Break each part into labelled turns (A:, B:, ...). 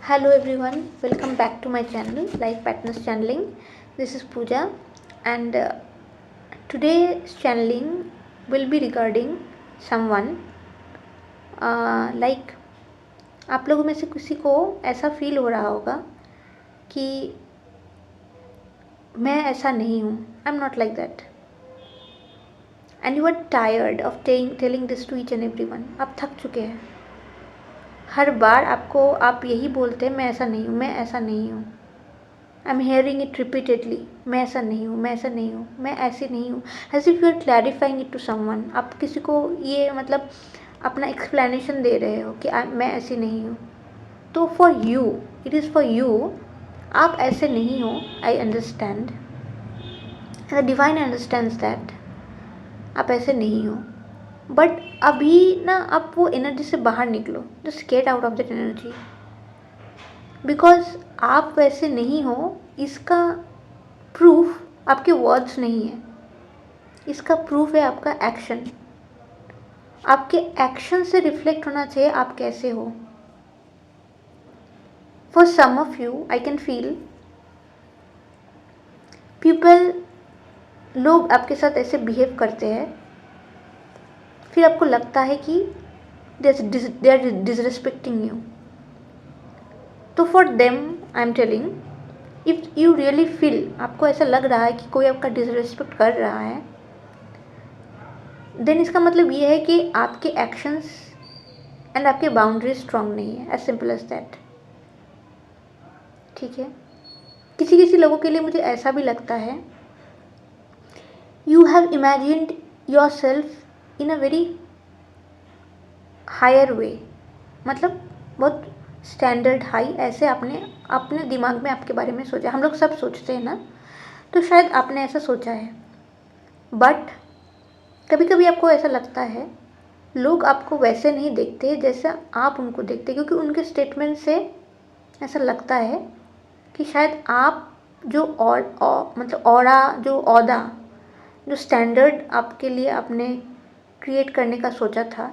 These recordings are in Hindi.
A: Hello everyone, welcome back to my channel Life Partners Channeling. This is Pooja and today's channeling will be regarding someone like आप लोगों में से किसी को ऐसा फील हो रहा होगा कि मैं ऐसा नहीं हूँ, I am not like that and you are tired of telling this to each and every one. आप थक चुके हैं. हर बार आप यही बोलते हैं मैं ऐसा नहीं हूँ, मैं ऐसा नहीं हूँ. I M hearing it repeatedly. मैं ऐसा नहीं हूँ, मैं ऐसा नहीं हूँ, मैं ऐसी नहीं हूँ. As if you are clarifying it to someone. आप किसी को ये मतलब अपना एक्सप्लेनेशन दे रहे हो कि मैं ऐसी नहीं हूँ. तो for you, it is for you. आप ऐसे नहीं हो. I understand. The divine understands that आप ऐसे नहीं हो. बट अभी ना आप वो एनर्जी से बाहर निकलो. Just get out of that energy. Because आप वैसे नहीं हो इसका प्रूफ आपके वर्ड्स नहीं है. इसका प्रूफ है आपका एक्शन. आपके एक्शन से रिफ्लेक्ट होना चाहिए आप कैसे हो. For some of you I can feel people, लोग आपके साथ ऐसे बिहेव करते हैं, फिर आपको लगता है कि दे आर डिसरिस्पेक्टिंग यू. तो for them I am telling, if you really feel, आपको ऐसा लग रहा है कि कोई आपका डिसरिस्पेक्ट कर रहा है, देन इसका मतलब ये है कि आपके एक्शंस एंड आपके बाउंड्रीज स्ट्रांग नहीं है. As simple as that. ठीक है. किसी किसी लोगों के लिए मुझे ऐसा भी लगता है, you have imagined yourself in a very higher way. मतलब बहुत स्टैंडर्ड हाई ऐसे आपने अपने दिमाग में आपके बारे में सोचा. हम लोग सब सोचते हैं ना, तो शायद आपने ऐसा सोचा है. बट कभी कभी आपको ऐसा लगता है लोग आपको वैसे नहीं देखते जैसा आप उनको देखते, क्योंकि उनके स्टेटमेंट से ऐसा लगता है कि शायद आप जो मतलब ऑरा, जो औदा, जो स्टैंडर्ड आपके लिए आपने क्रिएट करने का सोचा था,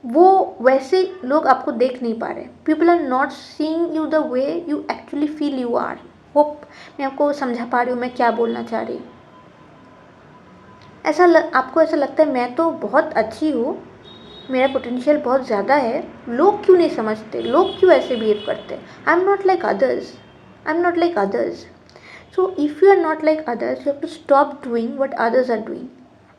A: वो वैसे लोग आपको देख नहीं पा रहे. People are not seeing you the way you actually feel you are. Hope मैं आपको समझा पा रही हूँ मैं क्या बोलना चाह रही हूँ. आपको ऐसा लगता है मैं तो बहुत अच्छी हूँ, मेरा पोटेंशियल बहुत ज़्यादा है, लोग क्यों नहीं समझते, लोग क्यों ऐसे बिहेव करते. I am not like others. I am not like others. So if you are not like others, you have to stop doing what others are doing.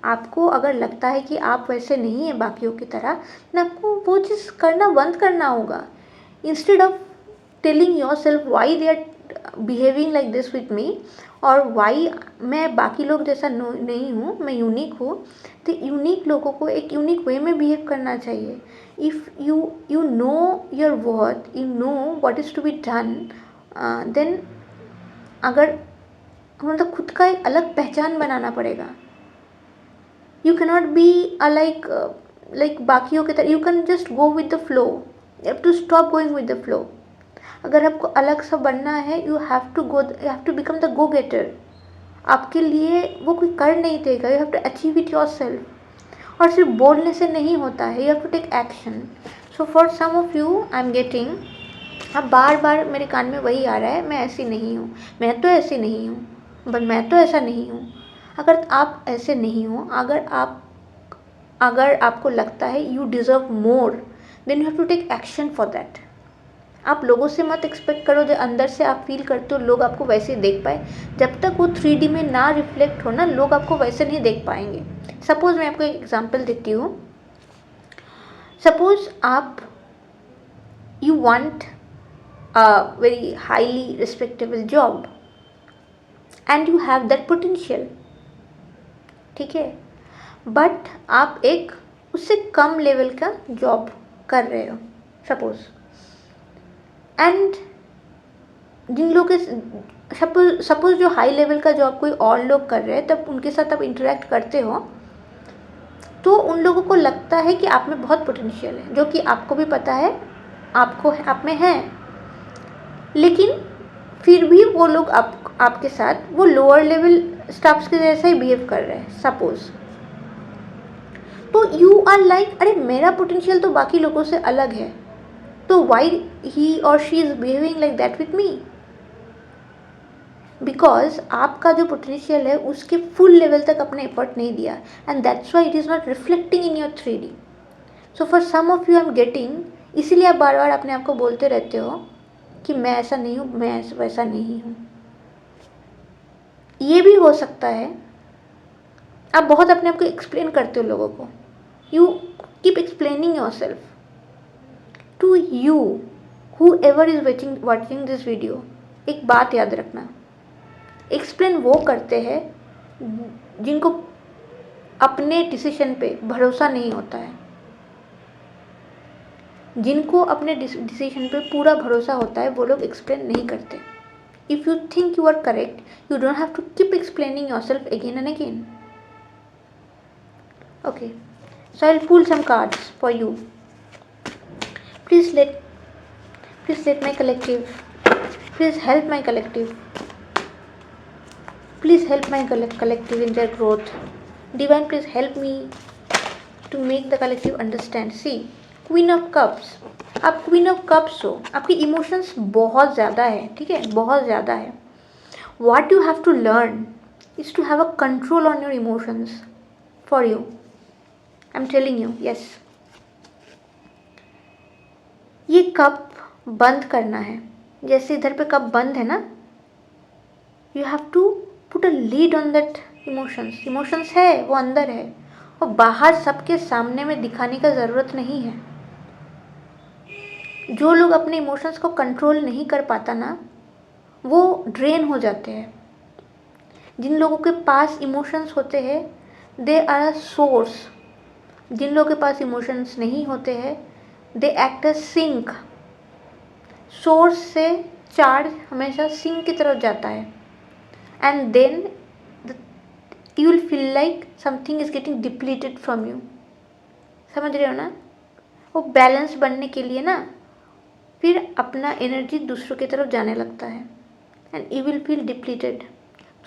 A: आपको अगर लगता है कि आप वैसे नहीं हैं बाकियों की तरह, तो आपको वो चीज़ करना बंद करना होगा. Instead of telling yourself why they are behaving like this with me, और वाई मैं बाकी लोग जैसा नहीं हूँ, मैं यूनिक हूँ. तो यूनिक लोगों को एक यूनिक वे में बिहेव करना चाहिए. If you know your worth, you know what is to be done, then अगर मतलब खुद का एक अलग पहचान बनाना पड़ेगा. You cannot be like बाकियों की तरह. You can just go with the flow. You have to stop going with the flow. अगर आपको अलग सा बनना है, you have to become the go getter. आपके लिए वो कोई कर नहीं देगा. You have to achieve it yourself. और सिर्फ बोलने से नहीं होता है. You have to take action. So for some of you, I'm getting, अब बार बार मेरे कान में वही आ रहा है, मैं ऐसी नहीं हूँ, मैं तो ऐसी नहीं हूँ, बट मैं तो ऐसा नहीं हूँ. अगर आप ऐसे नहीं हो, अगर आपको लगता है you deserve more, then you have to take action for that. आप लोगों से मत एक्सपेक्ट करो जो अंदर से आप फील करते हो लोग आपको वैसे ही देख पाए. जब तक वो 3D में ना रिफ्लेक्ट हो ना, लोग आपको वैसे नहीं देख पाएंगे. सपोज़ मैं आपको एक एग्जांपल देती हूँ. सपोज़ आप you want a very highly respectable job and you have that potential. ठीक है. बट आप एक उससे कम लेवल का जॉब कर रहे हो सपोज, एंड जिन लोग के सपोज जो हाई लेवल का जॉब कोई और लोग कर रहे हैं, तब उनके साथ आप इंटरेक्ट करते हो तो उन लोगों को लगता है कि आप में बहुत पोटेंशियल है, जो कि आपको भी पता है आप में है. लेकिन फिर भी वो लोग आपके साथ वो लोअर लेवल स्टाफ्स के जैसा ही बिहेव कर रहे हैं सपोज. तो यू आर लाइक अरे मेरा पोटेंशियल तो बाकी लोगों से अलग है, तो वाई ही और she is behaving like that with me? Because आपका जो पोटेंशियल है उसके फुल लेवल तक अपने एफर्ट नहीं दिया, and that's why it is not reflecting in your 3D. So for some of you I am getting, इसीलिए आप बार बार अपने आप को बोलते रहते हो कि मैं ऐसा नहीं हूँ, मैं वैसा नहीं हूँ. ये भी हो सकता है आप बहुत अपने आप को एक्सप्लेन करते हो लोगों को. You keep explaining yourself to you whoever is watching this video. एक बात याद रखना, एक्सप्लेन वो करते हैं जिनको अपने डिसीजन पे भरोसा नहीं होता है. जिनको अपने डिसीजन पे पूरा भरोसा होता है वो लोग एक्सप्लेन नहीं करते. If you think you are correct, you don't have to keep explaining yourself again and again. Okay, so I'll pull some cards for you. Please let my collective, please help my collective, please help my collective in their growth. Divine, please help me to make the collective understand. See, Queen of Cups, आप Queen of Cups हो, आपकी इमोशंस बहुत ज़्यादा है, ठीक है, बहुत ज़्यादा है. What you have to learn is to have a control on your emotions for you. I'm telling you, yes. ये कप बंद करना है, जैसे इधर पे कप बंद है ना, you have to put a lid on that emotions. Emotions है वो अंदर है, और बाहर सबके सामने में दिखाने का ज़रूरत नहीं है. जो लोग अपने इमोशंस को कंट्रोल नहीं कर पाता ना, वो ड्रेन हो जाते हैं. जिन लोगों के पास इमोशंस होते हैं, दे आर अ सोर्स. जिन लोगों के पास इमोशंस नहीं होते हैं, they act a sink. Source से चार्ज हमेशा सिंक की तरफ जाता है, and then you will feel like something is getting depleted from you. समझ रहे हो ना? वो बैलेंस बनने के लिए ना फिर अपना एनर्जी दूसरों की तरफ जाने लगता है, and you will feel depleted.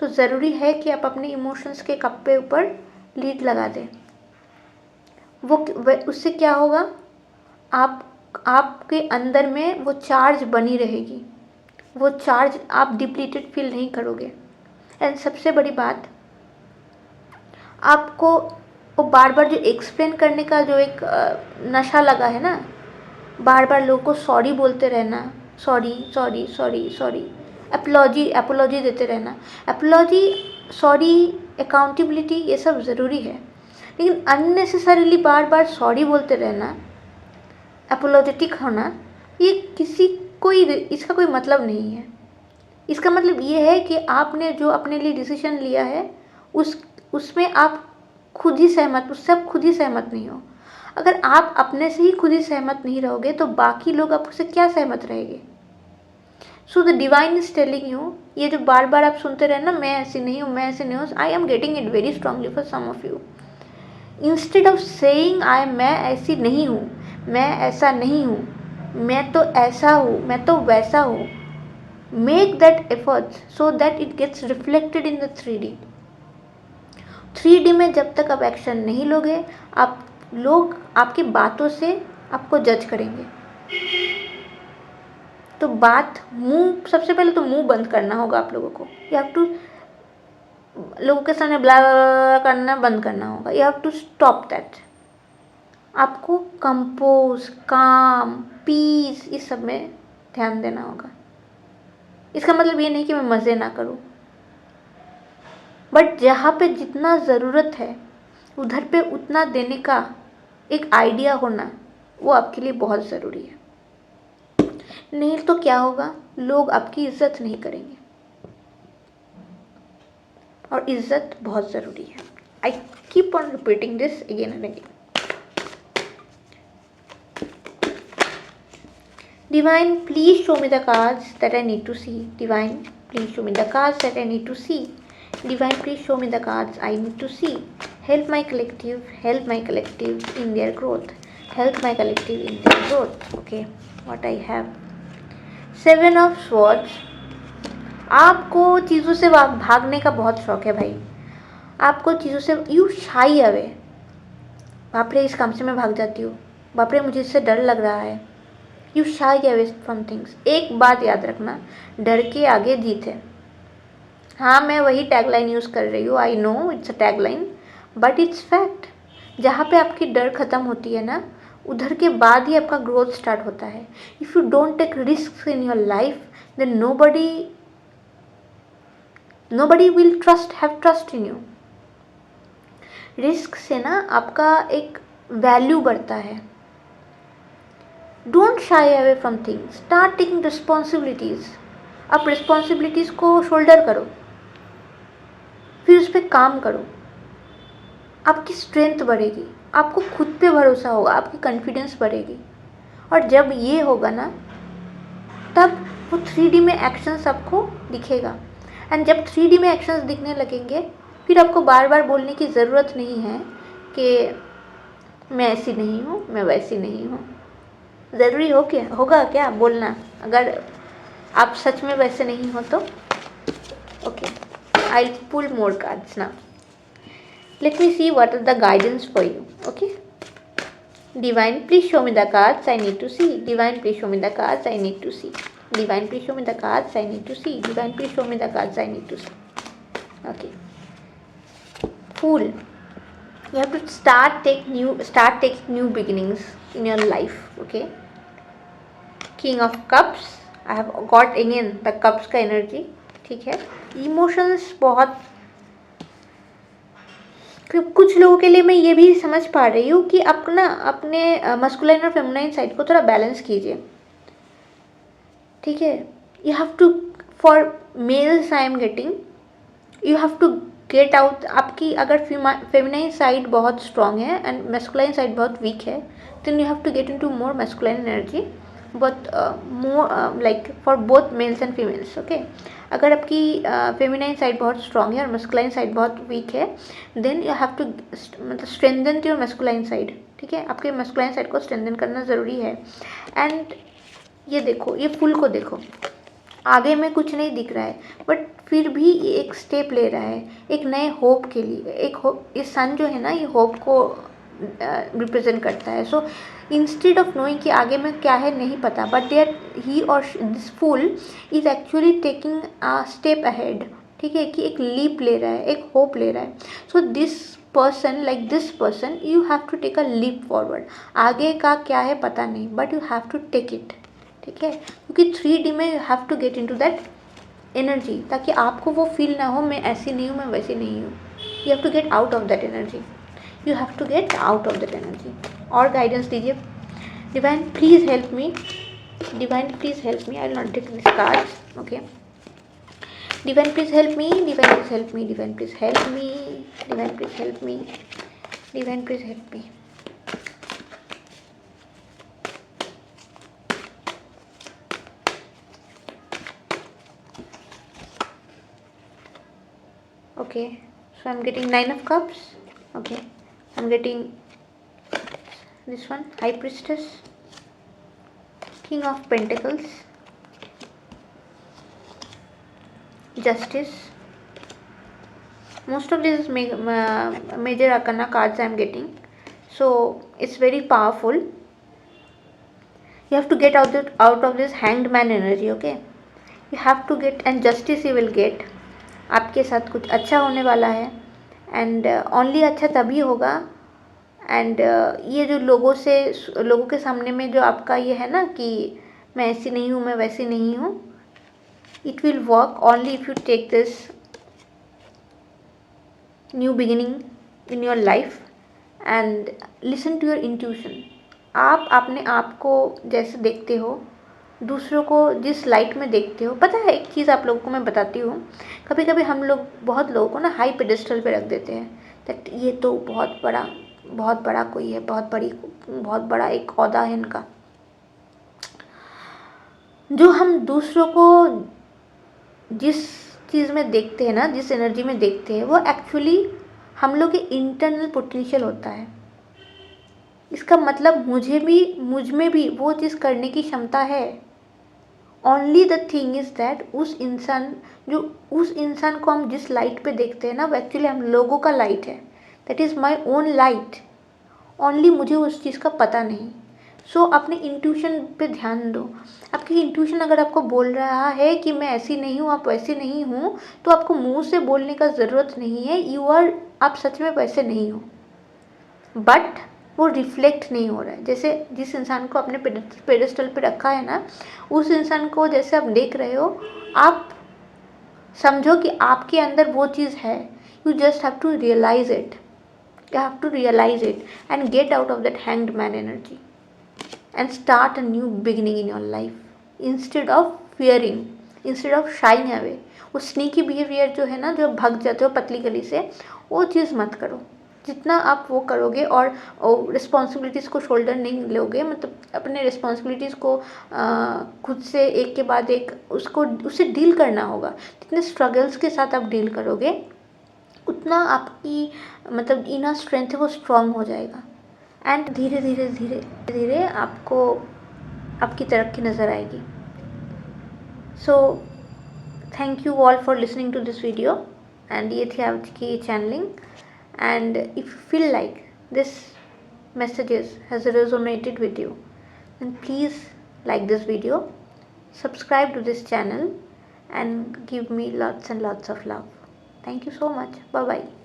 A: तो ज़रूरी है कि आप अपने इमोशंस के कप पे ऊपर लीड लगा दें. वो उससे क्या होगा, आपके अंदर में वो चार्ज बनी रहेगी, वो चार्ज आप डिप्लीटेड फील नहीं करोगे. एंड सबसे बड़ी बात, आपको वो बार बार जो एक्सप्लेन करने का जो एक नशा लगा है ना, बार बार लोगों को सॉरी बोलते रहना, sorry sorry sorry sorry, apiology देते रहना. एपोलॉजी, सॉरी, अकाउंटेबिलिटी, ये सब ज़रूरी है, लेकिन अननेसेसरीली बार बार सॉरी बोलते रहना, एपोलॉजेटिक होना, ये इसका कोई मतलब नहीं है. इसका मतलब ये है कि आपने जो अपने लिए डिसीजन लिया है उसमें आप खुद ही सहमत, उससे आप खुद ही सहमत नहीं हो. अगर आप अपने से ही खुद ही सहमत नहीं रहोगे तो बाकी लोग आपसे क्या सहमत रहेंगे? So the divine is telling you, ये जो बार बार आप सुनते रहे ना, मैं ऐसी नहीं हूँ, मैं ऐसे नहीं हूँ, I am getting it very strongly for some of you. Instead of saying मैं ऐसी नहीं हूँ, मैं ऐसा नहीं हूँ, मैं तो ऐसा हूँ, मैं तो वैसा हूँ, make that effort so that it gets reflected in the 3D में. जब तक आप एक्शन नहीं लोगे, लोग आपकी बातों से आपको जज करेंगे. तो सबसे पहले तो मुंह बंद करना होगा आप लोगों को. यू हैव टू लोगों के सामने ब्ला करना बंद करना होगा. You have to stop that. आपको कंपोज, काम, पीस, इस सब में ध्यान देना होगा. इसका मतलब ये नहीं कि मैं मज़े ना करूँ, बट जहाँ पे जितना ज़रूरत है उधर पे उतना देने का एक आइडिया होना, वो आपके लिए बहुत ज़रूरी है. नहीं तो क्या होगा, लोग आपकी इज्जत नहीं करेंगे, और इज्जत बहुत ज़रूरी है. I keep on repeating this again and again. Divine, please show me the cards that I need to see. Divine, please show me the cards that I need to see. Divine, please show me the cards I need to see. Help my collective in their growth. Help my collective in their growth. Okay, what I have. 7 of Swords. आपको चीज़ों से भागने का बहुत शौक है भाई. आपको चीज़ों से, you shy away. बाप रे इस काम से मैं भाग जाती हूँ, बाप रे मुझे इससे डर लग रहा है। यू शाई अवे फ्रॉम थिंग्स। एक बात याद रखना, डर के आगे जीत है। हाँ मैं वही टैगलाइन यूज़ कर रही हूँ, I know it's a tagline, but it's fact. जहाँ पे आपकी डर ख़त्म होती है ना, उधर के बाद ही आपका ग्रोथ स्टार्ट होता है। If you don't take risk in your life, then nobody will have trust in you। Risk से ना आपका एक वैल्यू बढ़ता है। Don't shy away from things, start taking responsibilities. आप रिस्पॉन्सिबिलिटीज़ को शोल्डर करो, फिर उस पर काम करो। आपकी स्ट्रेंथ बढ़ेगी, आपको खुद पे भरोसा होगा, आपकी कॉन्फिडेंस बढ़ेगी। और जब ये होगा ना, तब वो 3D में एक्शंस आपको दिखेगा। एंड जब 3D में एक्शंस दिखने लगेंगे, फिर आपको बार बार बोलने की ज़रूरत नहीं है कि मैं ऐसी नहीं हूँ, मैं वैसी नहीं हूँ। ज़रूरी होगा क्या बोलना, अगर आप सच में वैसे नहीं हो तो? Okay, I will pull more cards now. Let me see what are the guidance for you. Okay. Divine, please show me the cards I need to see. Divine, please show me the cards I need to see. Divine, please show me the cards I need to see. Divine, please show me the cards I need to see. Okay. Fool. You have to start taking new beginnings in your life. Okay. King of Cups. I have got again the Cups का energy. ठीक है. Emotions बहुत, कुछ लोगों के लिए मैं ये भी समझ पा रही हूँ कि अपने मस्कुलाइन और फेमिनाइन साइड को थोड़ा बैलेंस कीजिए। ठीक है, you have to, for males I am getting, you have to get out. आपकी अगर फेमिनाइन साइड बहुत स्ट्रांग है एंड मस्कुलाइन साइड बहुत वीक है, then you have to get into more masculine energy, but more like for both males and females. Okay, अगर आपकी फेमिनाइन साइड बहुत स्ट्रांग है और मस्कुलाइन साइड बहुत वीक है, देन यू हैव टू मतलब स्ट्रेंथन योर मस्कुलाइन साइड। ठीक है, आपके मस्कुलाइन साइड को स्ट्रेंथन करना ज़रूरी है। एंड ये देखो, ये फूल को देखो, आगे में कुछ नहीं दिख रहा है, बट फिर भी ये एक स्टेप ले रहा है एक नए होप के लिए। एक होप, ये सन जो है ना, ये होप को रिप्रेजेंट करता है। सो इंस्टेड ऑफ नोइंग कि आगे में क्या है नहीं पता, बट देयर ही और this fool is actually taking a step ahead. ठीक है, कि एक लीप ले रहा है, एक होप ले रहा है। So this person you have to take a leap forward. आगे का क्या है पता नहीं, but you have to take it. ठीक है, क्योंकि 3D में you have to get into that energy, ताकि आपको वो फील ना हो मैं ऐसी नहीं हूँ, मैं वैसी नहीं हूँ। You have to get out of that energy, you have to get out of that energy. और गाइडेंस दीजिए। Divine please help me, divine please help me, I will not take this cards. Okay, divine please help me, divine please help me, divine please help me, divine please help me, divine please help me. Okay, so I'm getting 9 of Cups. Okay, I'm getting this one, High Priestess, King of Pentacles, Justice. Most of these major arcana cards I'm getting, so it's very powerful. You have to get out of this Hanged Man energy. Okay, you have to get, and justice you will get. आपके साथ कुछ अच्छा होने वाला है, एंड ओनली अच्छा तभी होगा। एंड ये जो लोगों के सामने में जो आपका ये है ना कि मैं ऐसी नहीं हूँ, मैं वैसी नहीं हूँ, it will work only if you take this new beginning in your life and listen to your intuition. आप अपने आप को जैसे देखते हो, दूसरों को जिस लाइट में देखते हो, पता है एक चीज़ आप लोगों को मैं बताती हूँ, कभी कभी हम लोग बहुत लोगों को ना हाई पेडेस्टल पे रख देते हैं, दैट ये तो बहुत बड़ा कोई है, बहुत बड़ा एक औहदा है इनका। जो हम दूसरों को जिस चीज़ में देखते हैं ना, जिस एनर्जी में देखते हैं, वो एक्चुअली हम लोग के इंटरनल पोटेंशियल होता है। इसका मतलब मुझ में भी वो चीज़ करने की क्षमता है। Only the thing is that उस इंसान को हम जिस लाइट पे देखते हैं ना, वो एक्चुअली हम लोगों का लाइट है। That is my own light. Only मुझे उस चीज़ का पता नहीं। सो अपने इंट्यूशन पे ध्यान दो। आपकी इंट्यूशन अगर आपको बोल रहा है कि मैं ऐसी नहीं हूँ, आप वैसी नहीं हूँ, तो आपको मुंह से बोलने का ज़रूरत नहीं है, आप सच में वैसे नहीं हो, बट वो रिफ्लेक्ट नहीं हो रहा है। जैसे जिस इंसान को अपने पेडेस्टल पे रखा है ना, उस इंसान को जैसे आप देख रहे हो, आप समझो कि आपके अंदर वो चीज़ है। You just have to realise it, you have to realize it and get out of that hanged man energy and start a new beginning in your life instead of fearing, instead of shying away। वो स्नीकी बिहेवियर जो है ना, जो भाग जाते हो पतली गली से, वो चीज़ मत करो। जितना आप वो करोगे और रिस्पॉन्सिबिलिटीज़ को शोल्डर नहीं लोगे, मतलब अपने रिस्पॉन्सिबिलिटीज़ को खुद से एक के बाद एक उससे डील करना होगा। जितने स्ट्रगल्स के साथ आप डील करोगे, उतना आपकी मतलब इनर स्ट्रेंथ है वो स्ट्रॉन्ग हो जाएगा। एंड धीरे धीरे धीरे धीरे आपको आपकी तरक्की नज़र आएगी। So thank you all for listening to this video. And ये थी आपकी channelling. And if you feel like this messages has resonated with you, then please like this video, subscribe to this channel, and give me lots and lots of love. Thank you so much. Bye bye.